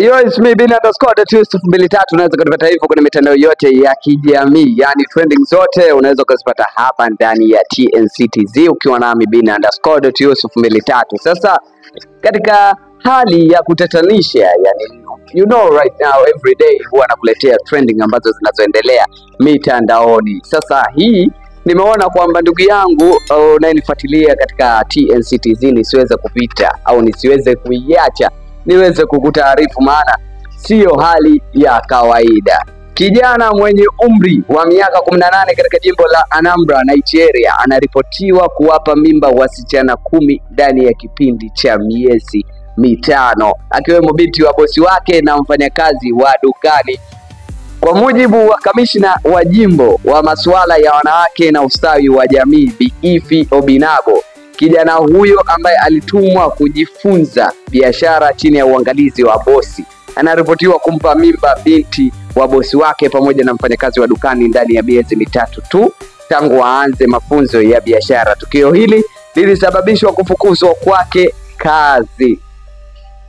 Yo, it's me bin_Yusuf23. Unaweza kupata hivyo kwenye mitandao yote ya kijamii, yani trending zote unaweza kuzipata hapa ndani ya TNCTZ ukiwa nami bin_Yusuf23. Sasa katika hali ya kutatanisha, yani you know right now every day huwa nakuletea trending ambazo zinazoendelea mitandaoni. Sasa hii nimeona kwamba ndugu yangu unayenifuatilia katika TNCTZ nisiweze kupita au nisiweze kuiacha niweze kukutaarifu, maana sio hali ya kawaida. Kijana mwenye umri wa miaka 18 katika jimbo la Anambra, Nigeria, anaripotiwa kuwapa mimba wasichana 10 ndani ya kipindi cha miezi mitano, akiwemo binti wa bosi wake na mfanyakazi wa dukani. Kwa mujibu wa kamishna wa jimbo wa masuala ya wanawake na ustawi wa jamii Bi Ifi Obinabo, kijana huyo ambaye alitumwa kujifunza biashara chini ya uangalizi wa bosi anaripotiwa kumpa mimba binti wa bosi wake pamoja na mfanyakazi wa dukani ndani ya miezi mitatu tu tangu aanze mafunzo ya biashara. Tukio hili lilisababishwa kufukuzwa kwake kazi.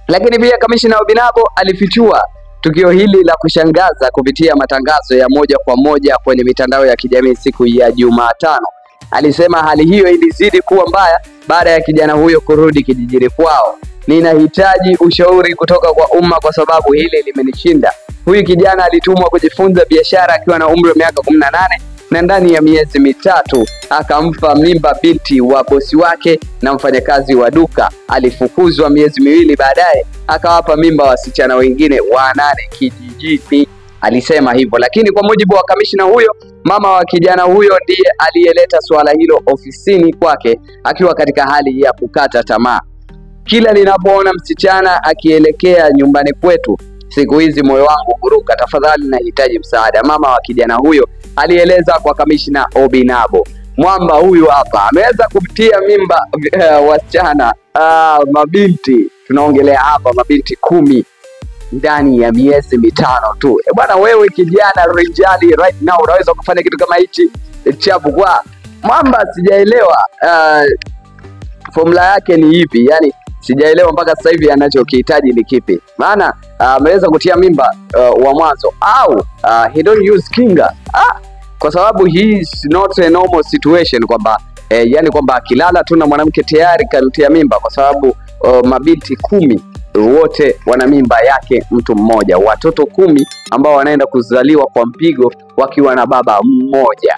Lakini pia kamishna Obinabo alifichua tukio hili la kushangaza kupitia matangazo ya moja kwa moja kwenye mitandao ya kijamii siku ya Jumatano. Alisema hali hiyo ilizidi kuwa mbaya baada ya kijana huyo kurudi kijijini kwao. Ninahitaji ushauri kutoka kwa umma kwa sababu hili limenishinda. Huyu kijana alitumwa kujifunza biashara akiwa na umri wa miaka 18 na ndani ya miezi mitatu akampa mimba binti wa bosi wake na mfanyakazi wa duka. Alifukuzwa miezi miwili baadaye akawapa mimba wasichana wengine 8 kijijini. Alisema hivyo, lakini kwa mujibu wa kamishna huyo, mama wa kijana huyo ndiye aliyeleta swala hilo ofisini kwake akiwa katika hali ya kukata tamaa. Kila ninapoona msichana akielekea nyumbani kwetu siku hizi moyo wangu huruka. Tafadhali nahitaji msaada, mama wa kijana huyo alieleza kwa kamishna Obinabo. Mwamba huyu hapa ameweza kutia mimba wasichana mabinti, tunaongelea hapa mabinti 10 ndani ya miezi mitano tu. Bwana wewe kijana rijali right now unaweza kufanya kitu kama hichi chapu kwa Mwamba? Sijaelewa formula yake ni ipi, yani sijaelewa mpaka sasa hivi anachokihitaji ni kipi. Maana ameweza kutia mimba wa mwanzo au he don't use kinga, kwa sababu he is not a normal situation kwamba yani kwamba akilala tu na mwanamke tayari kamtia mimba, kwa sababu mabinti 10 wote wana mimba yake mtu mmoja, watoto 10 ambao wanaenda kuzaliwa kwa mpigo wakiwa na baba mmoja.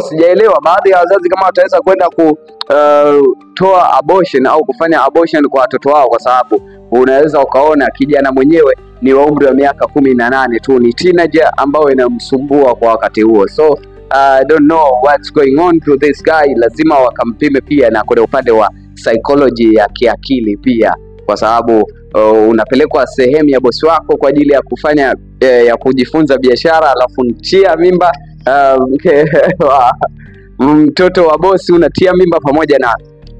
Sijaelewa baadhi ya wazazi kama wataweza kwenda kutoa abortion au kufanya abortion kwa watoto wao, kwa sababu unaweza ukaona kijana mwenyewe ni wa umri wa miaka 18 tu, ni teenager ambao inamsumbua kwa wakati huo. So I don't know what's going on to this guy. Lazima wakampime pia na kwenye upande wa psychology ya kiakili pia, kwa sababu unapelekwa sehemu ya bosi wako kwa ajili ya kufanya ya kujifunza biashara, alafu ntia mimba mtoto wa bosi, unatia mimba pamoja na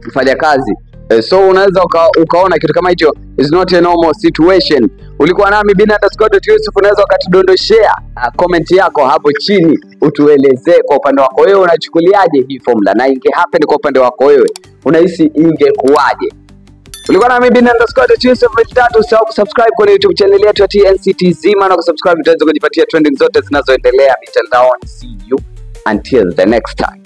mfanyakazi. So unaweza ukaona kitu kama hicho is not a normal situation. Ulikuwa nami bin_Yusuf. Unaweza ukatudondoshea comment yako hapo chini, utuelezee kwa upande wako wewe unachukuliaje hii formula, na inge happen kwa upande wako wewe unahisi ingekuaje? Ulikuwa nami bin_Yusuf23. Usahau kusubscribe kwenye YouTube channel yetu ya TNCTZ, maana kusubscribe utaweza kujipatia trending zote zinazoendelea mitandaoni. See you until the next time.